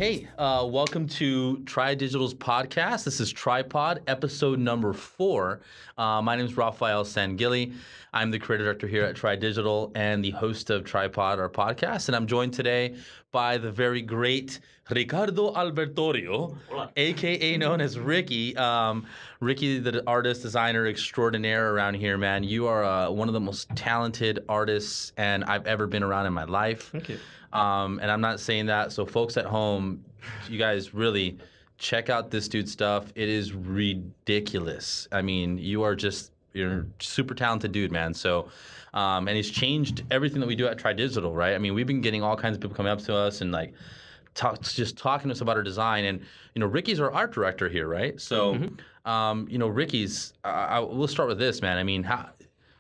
Welcome to Tri Digital's podcast. This is Tripod, episode number 4. My name is Rafael Sangili. I'm the creative director here at Tri Digital and the host of Tripod, our podcast. And I'm joined today by the very great Ricardo Albertorio, a.k.a. known as Ricky. Ricky, the artist, designer extraordinaire around here, man. You are one of the most talented artists and I've ever been around in my life. Thank you. And I'm not saying that. So folks at home, you guys really check out this dude's stuff. It is ridiculous. I mean, you're a super talented dude, man. So, and he's changed everything that we do at Tri Digital, right? I mean, we've been getting all kinds of people coming up to us and like just talking to us about our design. And, Ricky's our art director here, right? So, Ricky's, we'll start with this, man. I mean,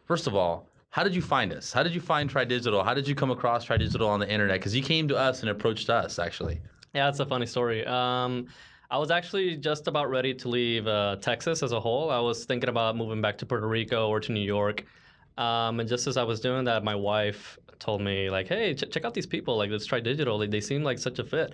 first of all, how did you find us? How did you find Tri Digital? How did you come across Tri Digital on the internet? Because you came to us and approached us, actually. Yeah, it's a funny story. I was actually just about ready to leave Texas as a whole. I was thinking about moving back to Puerto Rico or to New York. And just as I was doing that, my wife told me, like, hey, check out these people. Like, let's Tri Digital. Like, they seem like such a fit.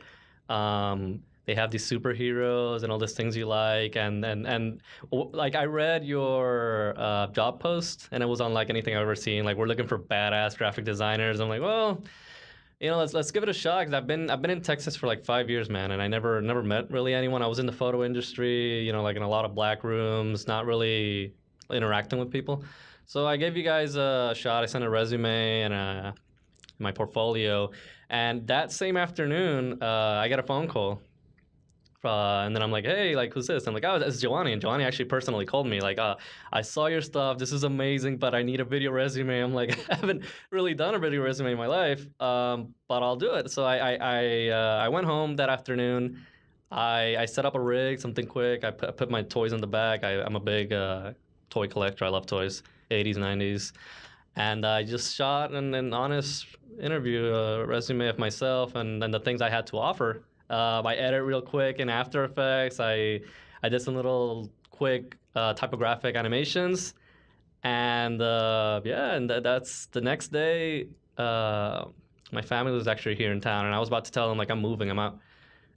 They have these superheroes and all these things you like, and like I read your job post, and it was unlike anything I've ever seen. Like, we're looking for badass graphic designers. I'm like, well, let's give it a shot. Cause I've been in Texas for like 5 years, man, and I never met really anyone. I was in the photo industry, like in a lot of black rooms, not really interacting with people. So I gave you guys a shot. I sent a resume and my portfolio, and that same afternoon, I got a phone call. And then I'm like, hey, like, who's this? I'm like, oh, it's Giovanni. And Giovanni actually personally called me, like, I saw your stuff. This is amazing, but I need a video resume. I'm like, I haven't really done a video resume in my life, but I'll do it. So I went home that afternoon. I set up a rig, something quick. I put my toys in the back. I'm a big toy collector. I love toys, 80s, 90s. And I just shot an honest interview, resume of myself and the things I had to offer. I edit real quick in After Effects. I did some little quick typographic animations, and that's the next day. My family was actually here in town, and I was about to tell them like I'm moving, I'm out.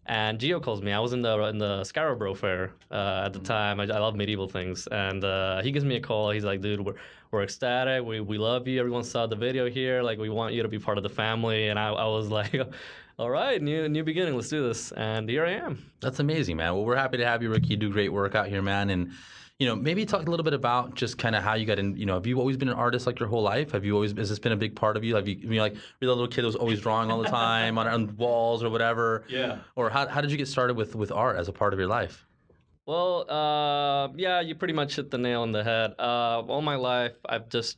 And Gio calls me. I was in the Scarborough Fair at the time. I love medieval things, and he gives me a call. He's like, "Dude, we're ecstatic. We love you. Everyone saw the video here. Like, we want you to be part of the family." And I was like, "All right, new beginning. Let's do this." And here I am. That's amazing, man. Well, we're happy to have you, Ricky. You do great work out here, man. And maybe talk a little bit about just kind of how you got in. Have you always been an artist like your whole life? Has this been a big part of you? Have you, like, you're the little kid that was always drawing all the time on walls or whatever? Yeah. Or how did you get started with art as a part of your life? Well, yeah, you pretty much hit the nail on the head. All my life, I've just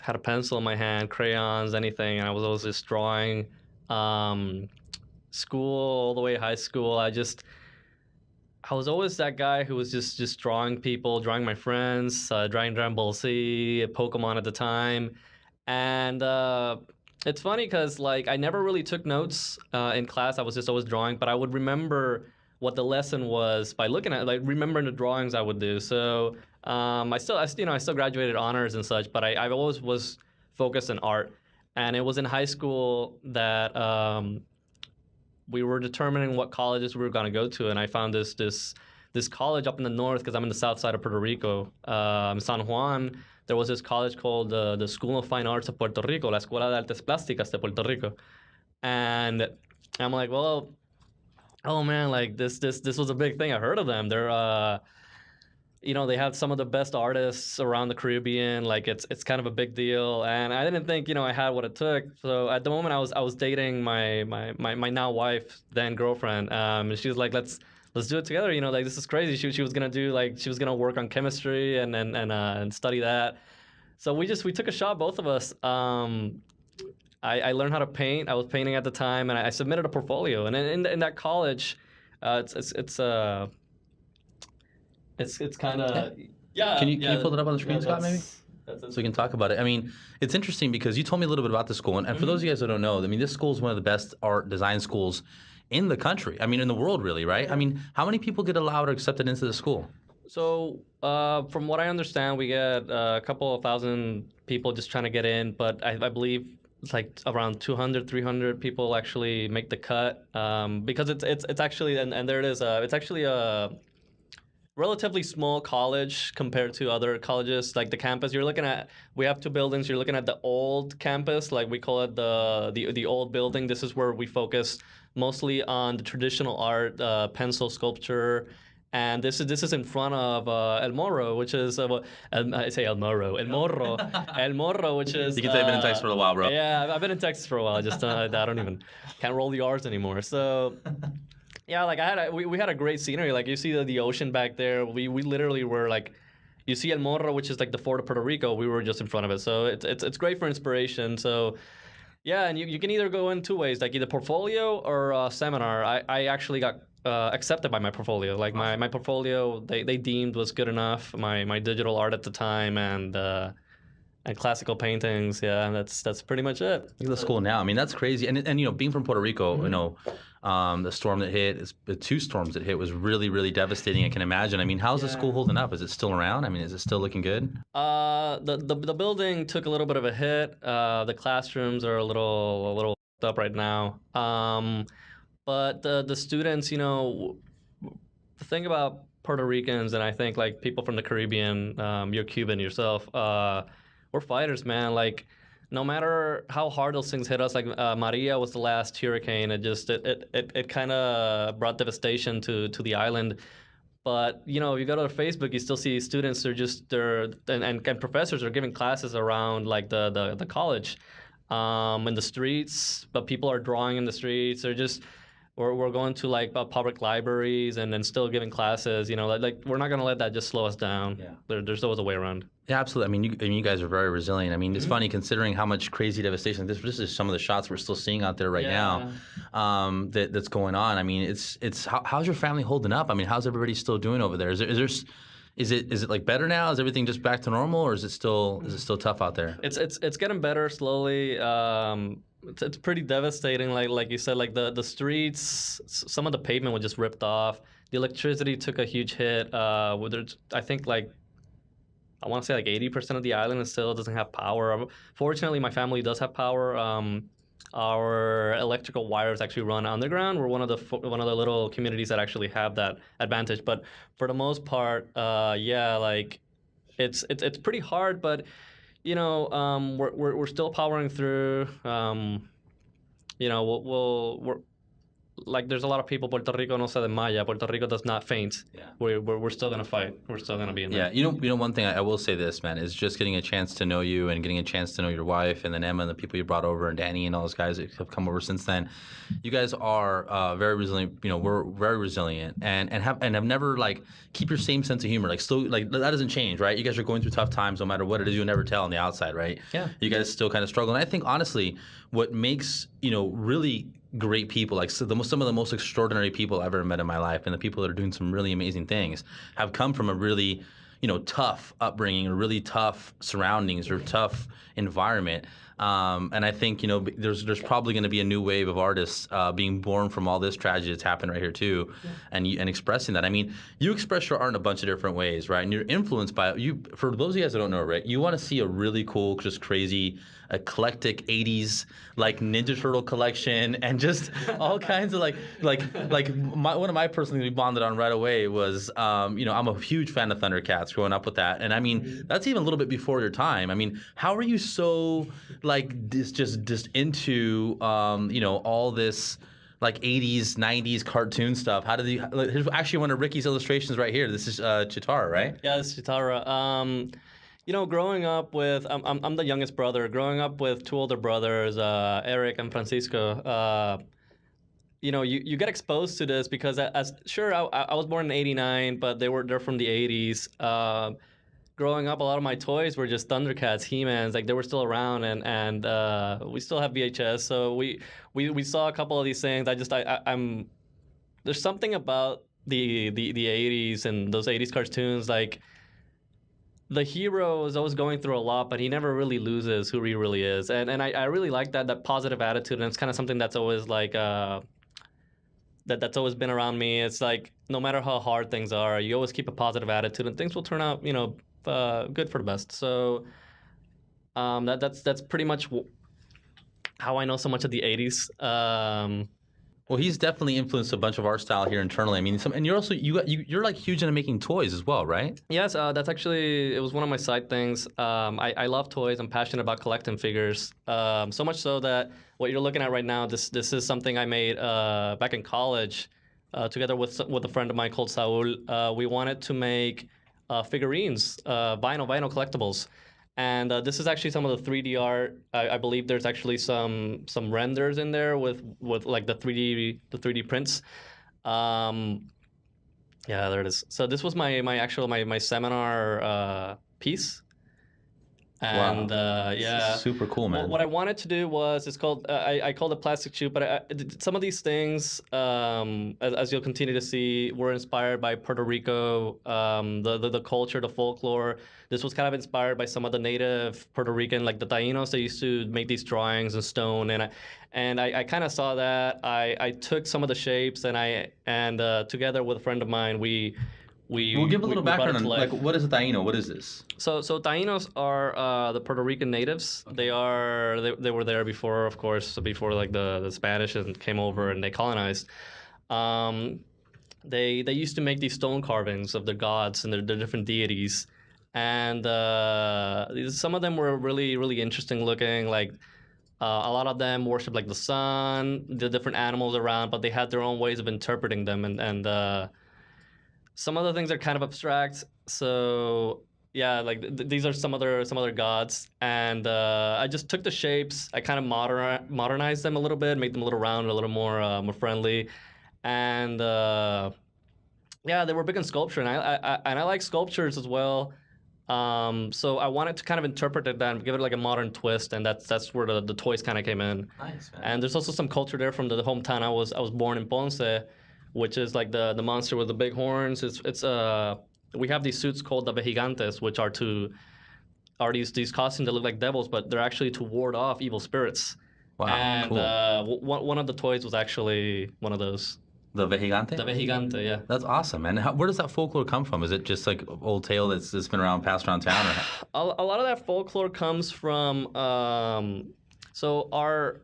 had a pencil in my hand, crayons, anything, and I was always just drawing. School, all the way high school, I was always that guy who was just drawing people, drawing my friends, drawing Dragon Ball Z, Pokemon at the time. And it's funny because, like, I never really took notes in class. I was just always drawing, but I would remember what the lesson was by looking at, like, remembering the drawings I would do. So I still graduated honors and such, but I always was focused on art. And it was in high school that we were determining what colleges we were going to go to, and I found this college up in the north because I'm in the south side of Puerto Rico, in San Juan. There was this college called the School of Fine Arts of Puerto Rico, La Escuela de Artes Plásticas de Puerto Rico, and I'm like, well, oh man, like this was a big thing. I heard of them. They're they have some of the best artists around the Caribbean. Like, it's kind of a big deal, and I didn't think I had what it took. So at the moment, I was dating my now wife, then girlfriend, and she was like, let's do it together. Like, this is crazy. She was gonna do, like, she was gonna work on chemistry and study that. So we took a shot, both of us. I learned how to paint. I was painting at the time, and I submitted a portfolio. And in that college, it's kind of Can you pull it up on the screen, Scott, maybe? So we can talk about it. I mean, it's interesting because you told me a little bit about the school, and for those of you guys who don't know, I mean, this school is one of the best art design schools in the country. I mean, in the world, really, right? I mean, how many people get allowed or accepted into the school? So from what I understand, we get a couple of thousand people just trying to get in, but I believe it's like around 200, 300 people actually make the cut, because it's actually, and there it is. It's actually a relatively small college compared to other colleges. Like the campus, we have two buildings. You're looking at the old campus, like we call it the old building. This is where we focus mostly on the traditional art, pencil sculpture. And this is in front of El Morro, which is I say El Morro, El Morro, which is You can say I've been in Texas for a while, bro. yeah, I've been in Texas for a while. I don't even can't roll the R's anymore. So yeah, like we had a great scenery. Like you see the ocean back there. We literally were like, you see El Morro, which is like the Fort of Puerto Rico. We were just in front of it. So it's great for inspiration. So yeah, and you can either go in two ways, like either portfolio or seminar. I actually got accepted by my portfolio. Like my portfolio, they deemed was good enough. My digital art at the time and classical paintings. Yeah, that's pretty much it. Look at the school now. I mean, that's crazy. And you know, being from Puerto Rico, you know, the storm that hit, the two storms that hit was really, really devastating. I can imagine. I mean, how's the school holding up? Is it still around? I mean, is it still looking good? The building took a little bit of a hit. The classrooms are a little up right now. But the students, you know, the thing about Puerto Ricans, and I think like people from the Caribbean, you're Cuban yourself, we're fighters, man. Like, no matter how hard those things hit us, like Maria was the last hurricane. It kind of brought devastation to the island. But you know, if you go to their Facebook, you still see students are just and professors are giving classes around like the college, in the streets. But people are drawing in the streets. They're just we're going to like public libraries and then still giving classes. You know, like we're not gonna let that just slow us down. Yeah. There's always a way around. Yeah, absolutely. I mean, you guys are very resilient. I mean, it's funny considering how much crazy devastation. This is some of the shots we're still seeing out there right now. That's going on. I mean, it's how's your family holding up? I mean, how's everybody still doing over there? Is it like better now? Is everything just back to normal, or is it still tough out there? It's getting better slowly. It's pretty devastating. Like you said, like the streets, some of the pavement was just ripped off. The electricity took a huge hit. I think like I want to say like 80% of the island still doesn't have power. Fortunately, my family does have power. Our electrical wires actually run underground. We're one of the little communities that actually have that advantage. But for the most part, yeah, like it's pretty hard. But you know, we're still powering through. You know, we're like there's a lot of people. Puerto Rico no se desmaya. Puerto Rico does not faint. Yeah. We're still gonna fight. We're still gonna be in there. Yeah, you know, one thing I will say this, man, is just getting a chance to know you and getting a chance to know your wife and then Emma and the people you brought over and Danny and all those guys that have come over since then. You guys are very resilient. You know, we're very resilient and have never like keep your same sense of humor. Like still like that doesn't change, right? You guys are going through tough times no matter what it is. You'll never tell on the outside, right? Yeah. You guys still kind of struggle, and I think honestly, what makes really great people, like some of the most extraordinary people I've ever met in my life, and the people that are doing some really amazing things, have come from a really, tough upbringing, or really tough surroundings, or tough environment. And I think there's probably going to be a new wave of artists being born from all this tragedy that's happened right here too, and expressing that. I mean, you express your art in a bunch of different ways, right? And you're influenced by you. For those of you guys that don't know, Rick, you want to see a really cool, just crazy, eclectic '80s like Ninja Turtle collection, and just all kinds of one of my personal things we bonded on right away was I'm a huge fan of Thundercats growing up with that, and I mean that's even a little bit before your time. I mean, how are you so just into all this like 80s 90s cartoon stuff? How did you here's actually one of Ricky's illustrations right here. This is Chitara, right? Yeah, this is Chitara. Growing up with I'm the youngest brother. Growing up with two older brothers, Eric and Francisco. You get exposed to this because I was born in '89, but they're from the '80s. Growing up, a lot of my toys were just Thundercats, He-Mans, like they were still around, and we still have VHS. So we saw a couple of these things. I'm there's something about the '80s and those '80s cartoons, like. The hero is always going through a lot, but he never really loses who he really is, and I really like that positive attitude, and it's kind of something that's always like that's always been around me. It's like no matter how hard things are, you always keep a positive attitude, and things will turn out good for the best. So that's pretty much how I know so much of the 80s. Well, he's definitely influenced a bunch of our style here internally. I mean, and you're also you're like huge into making toys as well, right? Yes, that's actually, it was one of my side things. I love toys. I'm passionate about collecting figures. So much so that what you're looking at right now, this is something I made back in college, together with a friend of mine called Saul. We wanted to make figurines, vinyl collectibles, and this is actually some of the 3D art. I believe there's actually some renders in there with like the 3D prints. Um, yeah, there it is. So this was my seminar piece, and Wow, yeah, super cool, man. what I wanted to do was, it's called I called it plastic shoe, but some of these things, as you'll continue to see, were inspired by Puerto Rico, the culture, the folklore. This was kind of inspired by some of the native Puerto Rican, like the Taínos. They used to make these drawings in stone, and I kind of saw that. I took some of the shapes, and together with a friend of mine, We'll give a little we brought background it to on like life. what is a taino? What is this? So Taínos are the Puerto Rican natives. Okay. They were there before, of course, before like the Spanish and came over and they colonized. Um, they used to make these stone carvings of their gods and their different deities, and some of them were really interesting looking. Like a lot of them worship like the sun, the different animals around, but they had their own ways of interpreting them, and some other things are kind of abstract. So yeah, like these are some other gods, and I just took the shapes. I kind of modernized them a little bit, made them a little round, a little more friendly, and yeah, they were big in sculpture, and I like sculptures as well. So I wanted to kind of interpret it and give it like a modern twist, and that's where the toys kind of came in. Nice, man. And there's also some culture there from the hometown. I was born in Ponce, which is like the monster with the big horns. It's we have these suits called the Vejigantes, which are these costumes that look like devils, but they're actually to ward off evil spirits. Wow, And cool. one of the toys was actually one of those. The Vejigante? The Vejigante, yeah. That's awesome. And where does that folklore come from? Is it just like old tale that's been around, passed around town? Or? A lot of that folklore comes from so our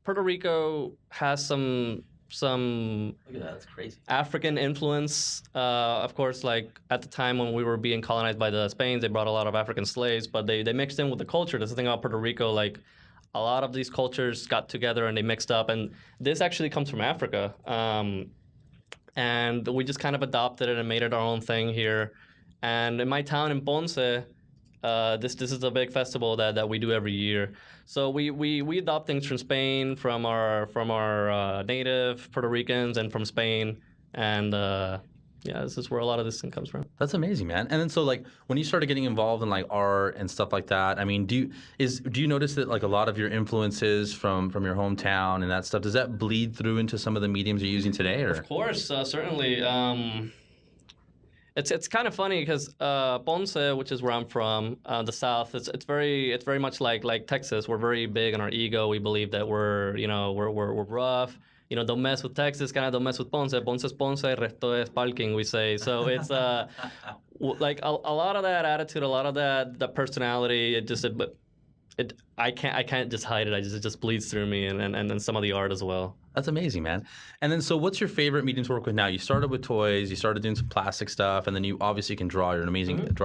Puerto Rico has some Look at that, that's crazy. African influence. Of course, like at the time when we were being colonized by the Spains, they brought a lot of African slaves, but they mixed in with the culture. That's the thing about Puerto Rico. Like a lot of these cultures got together and they mixed up, and this actually comes from Africa. And we just kind of adopted it and made it our own thing here. And in my town in Ponce, this is a big festival that we do every year. So we adopt things from Spain, from our native Puerto Ricans, and from Spain, and yeah, this is where a lot of this thing comes from. That's amazing, man. And then so like when you started getting involved in like art and stuff like that, I mean, do you notice that like a lot of your influences from your hometown and that stuff, does that bleed through into some of the mediums you're using today, or? Of course, certainly. It's kind of funny because Ponce, which is where I'm from, the South, it's very much like Texas. We're very big on our ego. We believe that we're rough. Don't mess with Texas, kind of don't mess with Ponce. Ponce es Ponce, resto es parking, we say. So it's like a lot of that attitude, a lot of that personality. I can't just hide it. It just bleeds through me, and then some of the art as well. That's amazing, man. And then, so what's your favorite medium to work with now? You started with toys, you started doing some plastic stuff, and then you obviously can draw. You're an amazing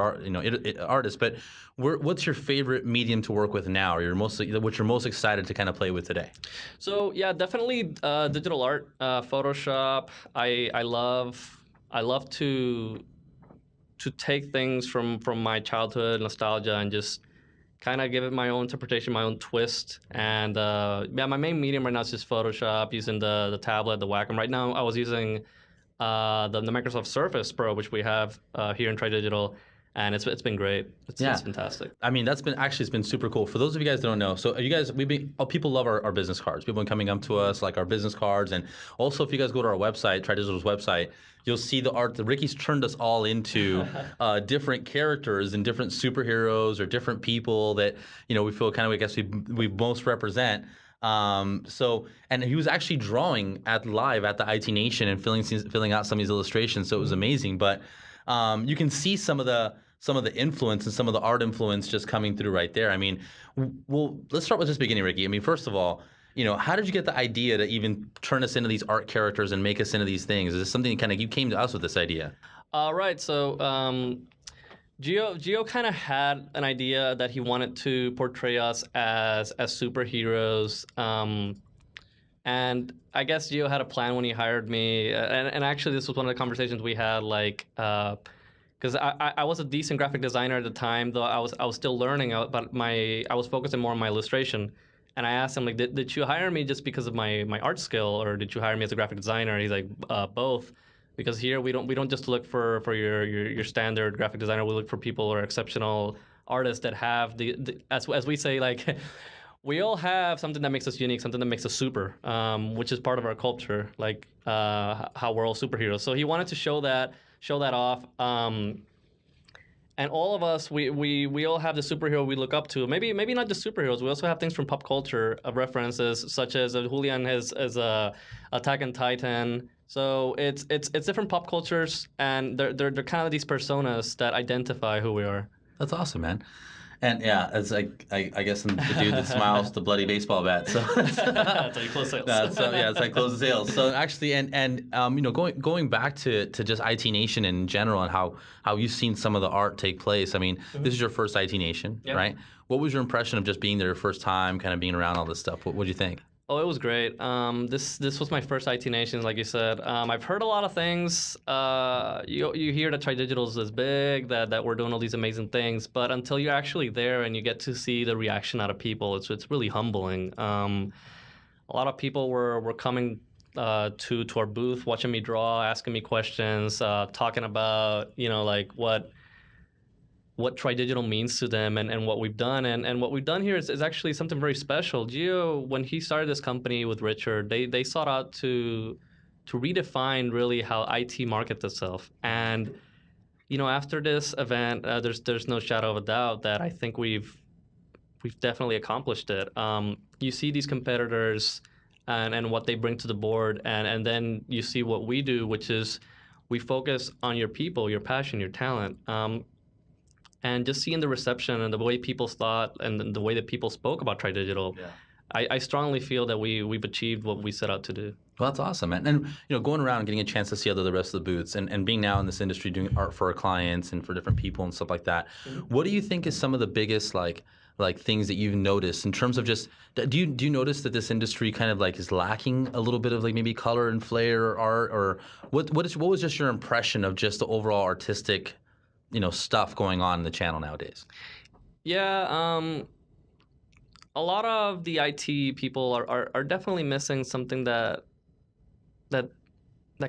artist. But what's your favorite medium to work with now, or what you're most excited to kind of play with today? So yeah, definitely digital art, Photoshop. I love to take things from my childhood nostalgia and just kind of give it my own interpretation, my own twist. And yeah, my main medium right now is just Photoshop, using the tablet, the Wacom. Right now, I was using the Microsoft Surface Pro, which we have here in Tri Digital, and it's been great. It's fantastic. I mean, it's been super cool. For those of you guys that don't know, so you guys, people love our business cards. People have been coming up to us like our business cards, and also if you guys go to our website, Tri Digital's website, you'll see the art that Ricky's turned us all into different characters and different superheroes or different people that we feel kind of, I guess, we most represent. And he was actually drawing live at the IT Nation and filling out some of these illustrations, so it was amazing. But you can see some of some of the influence and some of the art influence just coming through right there. I mean, well, let's start with this beginning, Ricky. I mean, first of all, how did you get the idea to even turn us into these art characters and make us into these things? Is this something kind of you came to us with this idea? Right. So Gio kind of had an idea that he wanted to portray us as superheroes. And I guess Gio had a plan when he hired me. And actually, this was one of the conversations we had, like, because I was a decent graphic designer at the time, though I was still learning. But I was focusing more on my illustration. And I asked him, like, did you hire me just because of my art skill, or did you hire me as a graphic designer? He's like, both. Because here we don't just look for your standard graphic designer. We look for people who are exceptional artists that have as we say, like, we all have something that makes us unique, something that makes us super, which is part of our culture, like how we're all superheroes. So he wanted to show that off. And all of us, we all have the superhero we look up to. Maybe not just superheroes. We also have things from pop culture of references, such as Julian has as Attack on Titan. So it's different pop cultures, and they're kind of these personas that identify who we are. That's awesome, man. And yeah, it's like I guess the dude that smiles with the bloody baseball bat. So That's how you close sales. it's like close the sales. So actually, and going back to just IT Nation in general and how you've seen some of the art take place. I mean, this is your first IT Nation, right? What was your impression of just being there your first time, kind of being around all this stuff? What did you think? Oh, it was great. This was my first IT Nation, like you said. I've heard a lot of things. You hear that TriDigital is big, that we're doing all these amazing things, but until you're actually there and you get to see the reaction out of people, it's really humbling. A lot of people were coming to our booth, watching me draw, asking me questions, talking about like what TriDigital means to them and what we've done. And what we've done here is actually something very special. Gio, when he started this company with Richard, they sought out to redefine really how IT markets itself. And after this event, there's no shadow of a doubt that I think we've definitely accomplished it. You see these competitors and what they bring to the board, and then you see what we do, which is we focus on your people, your passion, your talent. And just seeing the reception and the way people thought and the way that people spoke about TriDigital, I strongly feel that we've achieved what we set out to do. Well, that's awesome, man. And going around and getting a chance to see the rest of the booths and being now in this industry doing art for our clients and for different people and stuff like that. Mm-hmm. What do you think is some of the biggest like things that you've noticed in terms of just do you notice that this industry kind of like is lacking a little bit of like maybe color and flair or art, or what was just your impression of just the overall artistic stuff going on in the channel nowadays? Yeah, a lot of the IT people are definitely missing something that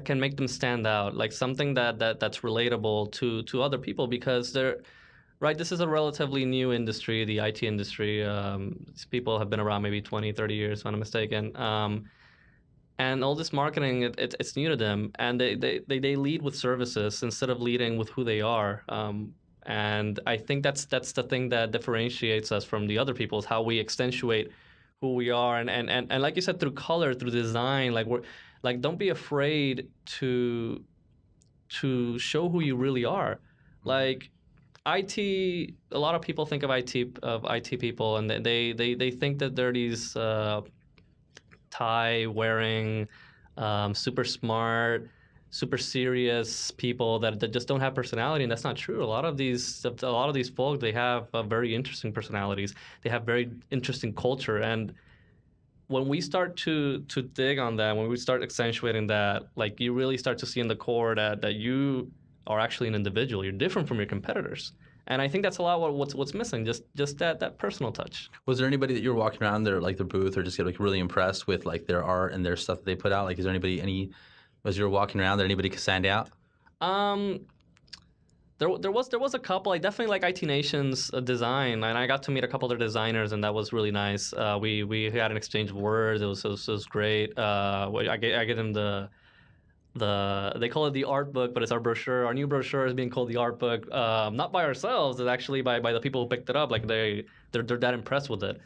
can make them stand out, like something that's relatable to other people, because this is a relatively new industry, the IT industry. These people have been around maybe 20, 30 years, if I'm not mistaken. And all this marketing, it's new to them, and they lead with services instead of leading with who they are. And I think that's the thing that differentiates us from the other people, is how we accentuate who we are, and like you said, through color, through design. Like don't be afraid to show who you really are. Like IT, a lot of people think of IT people, and they think that they're these tie-wearing, super smart, super serious people that just don't have personality, and that's not true. A lot of these folk, they have very interesting personalities. They have very interesting culture, and when we start to dig on that, when we start accentuating that, like you really start to see in the core that you are actually an individual. You're different from your competitors. And I think that's a lot what's missing, just that personal touch. Was there anybody that you were walking around their booth or just get like really impressed with like their art and their stuff that they put out? Like, is there as you were walking around there, anybody could stand out? There was a couple. I definitely like IT Nation's design, and I got to meet a couple of their designers, and that was really nice. We had an exchange of words. It was great. I get them they call it the art book, but it's our brochure. Our new brochure is being called the art book, not by ourselves. It's actually by the people who picked it up. Like they're that impressed with it.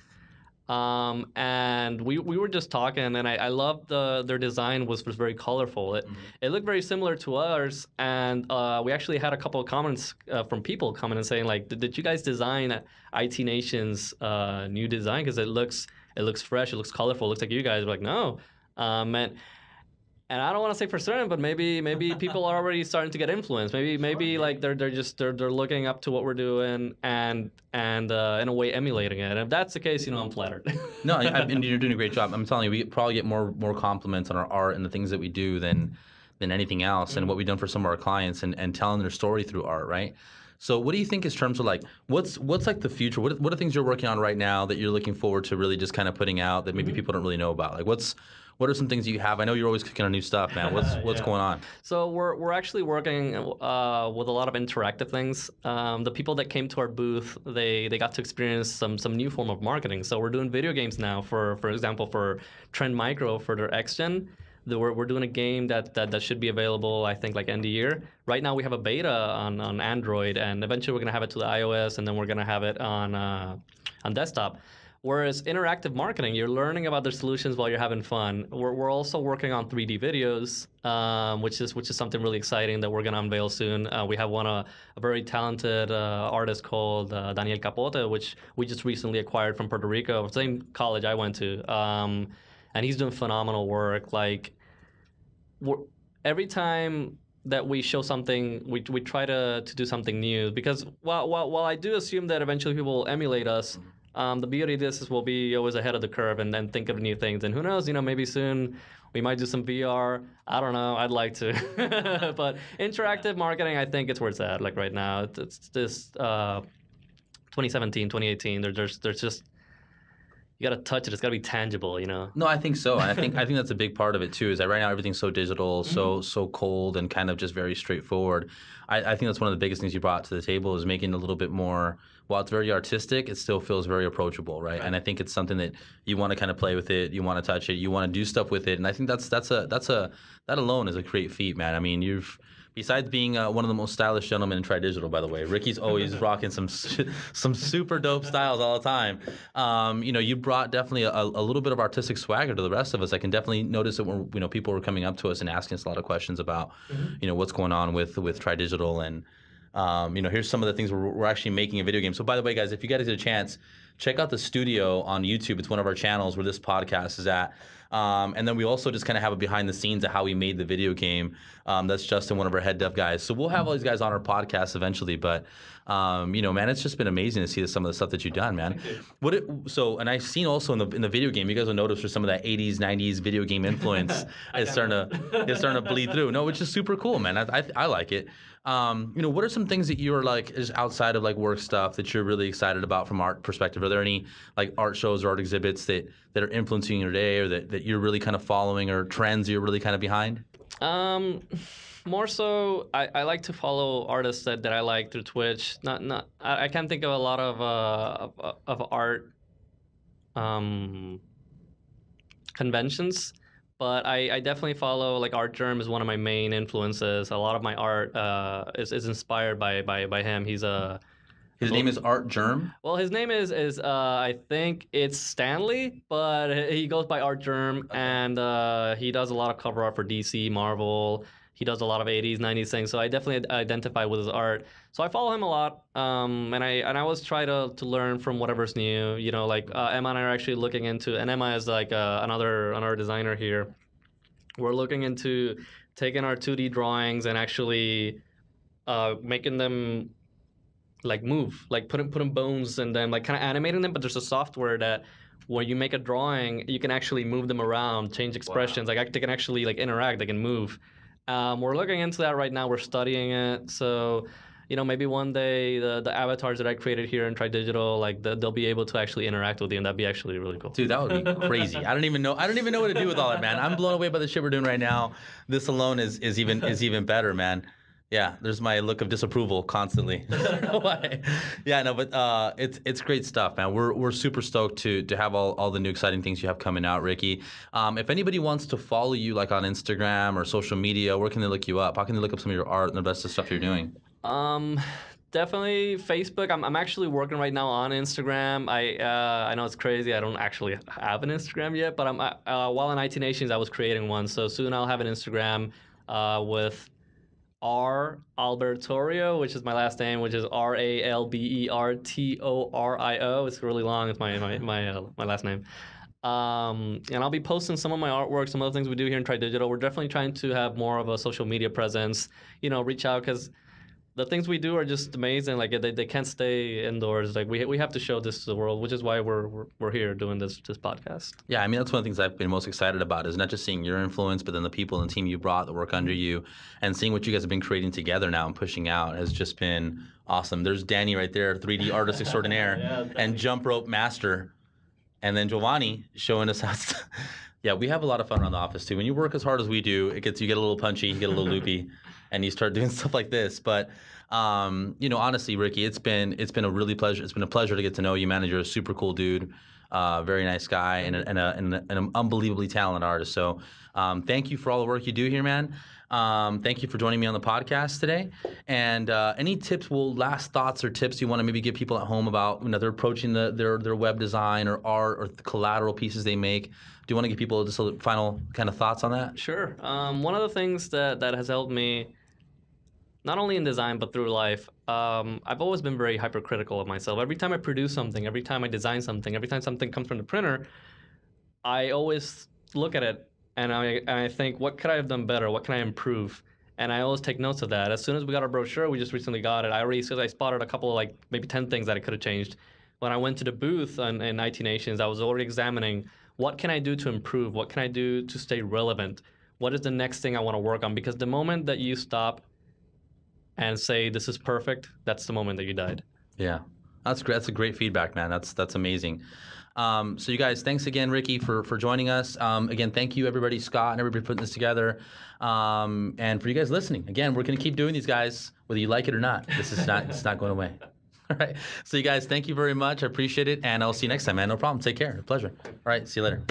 And we were just talking, and I loved their design was very colorful. It looked very similar to ours, and we actually had a couple of comments from people coming and saying like, did you guys design IT Nation's new design? Because it looks fresh, it looks colorful, it looks like you guys. We're like, no. And I don't want to say for certain, but maybe people are already starting to get influenced. Maybe like they're looking up to what we're doing and in a way emulating it. And if that's the case, I'm flattered. No, and you're doing a great job. I'm telling you, we probably get more compliments on our art and the things that we do than anything else, and what we've done for some of our clients and telling their story through art, right? So what do you think in terms of like what's like the future? What are things you're working on right now that you're looking forward to really just kind of putting out that maybe people don't really know about? Like what are some things you have? I know you're always cooking on new stuff, man. What's going on? So we're actually working with a lot of interactive things. The people that came to our booth, they got to experience some new form of marketing. So we're doing video games now. For example, for Trend Micro for their XGen, we're doing a game that should be available, I think, like end of year. Right now we have a beta on Android, and eventually we're gonna have it to the iOS, and then we're gonna have it on desktop. Whereas interactive marketing, you're learning about their solutions while you're having fun. We're also working on 3D videos, which is something really exciting that we're going to unveil soon. We have a very talented artist called Daniel Capote, which we just recently acquired from Puerto Rico, same college I went to. And he's doing phenomenal work. Like, every time that we show something, we try to do something new, because while I do assume that eventually people will emulate us, the beauty of this is we'll be always ahead of the curve and then think of new things. And who knows, maybe soon we might do some VR. I don't know. I'd like to. But interactive marketing, I think it's where it's at. Like right now, it's this 2017, 2018. There's just, you got to touch it. It's got to be tangible, No, I think so. And I think that's a big part of it too. Is that right now everything's so digital, so cold, and kind of just very straightforward. I think that's one of the biggest things you brought to the table is making it a little bit more. While it's very artistic, it still feels very approachable, right? And I think it's something that you want to kind of play with it, you want to touch it, you want to do stuff with it, and I think that alone is a great feat, man. I mean, besides being one of the most stylish gentlemen in Tri-Digital, by the way, Ricky's always rocking some super dope styles all the time. You brought definitely a little bit of artistic swagger to the rest of us. I can definitely notice that when people were coming up to us and asking us a lot of questions about what's going on with Tri-Digital, and here's some of the things we're actually making a video game. So by the way, guys, if you guys get a chance, check out the studio on YouTube. It's one of our channels where this podcast is at. And then we also just kind of have a behind the scenes of how we made the video game. That's Justin, one of our head dev guys. So we'll have all these guys on our podcast eventually. But, man, it's just been amazing to see some of the stuff that you've done, man. And I've seen also in the video game, you guys will notice for some of that 80s, 90s video game influence is starting to bleed through. No, which is super cool, man. I like it. What are some things that you're like is outside of like work stuff that you're really excited about from art perspective? Are there any like art shows or art exhibits that are influencing your day, or that you're really kind of following, or trends you're really kind of behind? More so, I like to follow artists that I like through Twitch. I can't think of a lot of art conventions. But I definitely follow, like, Artgerm is one of my main influences. A lot of my art is inspired by him. His name is Artgerm? Well, his name is I think it's Stanley, but he goes by Artgerm, okay. And he does a lot of cover art for DC, Marvel. He does a lot of 80s, 90s things, so I definitely identify with his art. So I follow him a lot, and I always try to learn from whatever's new. Like Emma and I are actually looking into, and Emma is like another designer here. We're looking into taking our 2D drawings and actually making them like move, like putting bones and then like kind of animating them. But there's a software that when you make a drawing, you can actually move them around, change expressions. Wow. Like they can actually like interact, they can move. We're looking into that right now. We're studying it. So, maybe one day the avatars that I created here in Tri-Digital, like they'll be able to actually interact with you, and that'd be actually really cool. Dude, that would be crazy. I don't even know what to do with all that, man. I'm blown away by the shit we're doing right now. This alone is even better, man. Yeah, there's my look of disapproval constantly. I don't know why. Yeah, no, but it's great stuff, man. We're super stoked to have all the new exciting things you have coming out, Ricky. If anybody wants to follow you, like on Instagram or social media, where can they look you up? How can they look up some of your art and the best of stuff you're doing? Definitely Facebook. I'm actually working right now on Instagram. I know it's crazy. I don't actually have an Instagram yet, but I'm while in IT Nations, I was creating one. So soon I'll have an Instagram with R Albertorio, which is my last name, which is Ralbertorio. It's really long. It's my last name. And I'll be posting some of my artwork, some of the things we do here in Try Digital. We're definitely trying to have more of a social media presence. Reach out because the things we do are just amazing. Like they can't stay indoors. Like we have to show this to the world, which is why we're here doing this podcast. Yeah, I mean, that's one of the things I've been most excited about is not just seeing your influence, but then the people and the team you brought that work under you, and seeing what you guys have been creating together now and pushing out has just been awesome. There's Danny right there, 3D artist extraordinaire and jump rope master, and then Giovanni showing us how. Yeah, we have a lot of fun around the office too. When you work as hard as we do, you get a little punchy, you get a little loopy, and you start doing stuff like this. But honestly, Ricky, it's been a really pleasure. It's been a pleasure to get to know you, man. You're a super cool dude, very nice guy, and an unbelievably talented artist. So thank you for all the work you do here, man. Thank you for joining me on the podcast today. And any tips, last thoughts or tips you want to maybe give people at home about they're approaching their web design or art or the collateral pieces they make? Do you want to give people just a final kind of thoughts on that? Sure. One of the things that has helped me, not only in design but through life, I've always been very hypercritical of myself. Every time I produce something, every time I design something, every time something comes from the printer, I always look at it and I think, what could I have done better? What can I improve? And I always take notes of that. As soon as we got our brochure, we just recently got it. I spotted a couple of maybe 10 things that I could have changed. When I went to the booth in IT Nations, I was already examining what can I do to improve? What can I do to stay relevant? What is the next thing I want to work on? Because the moment that you stop and say, this is perfect, that's the moment that you died. Yeah, that's great. That's a great feedback, man. That's amazing. So you guys, thanks again, Ricky, for joining us. Again, thank you, everybody, Scott, and everybody putting this together. And for you guys listening, again, we're going to keep doing these guys, whether you like it or not. It's not going away. All right. So you guys, thank you very much. I appreciate it. And I'll see you next time, man. No problem. Take care. Pleasure. All right. See you later.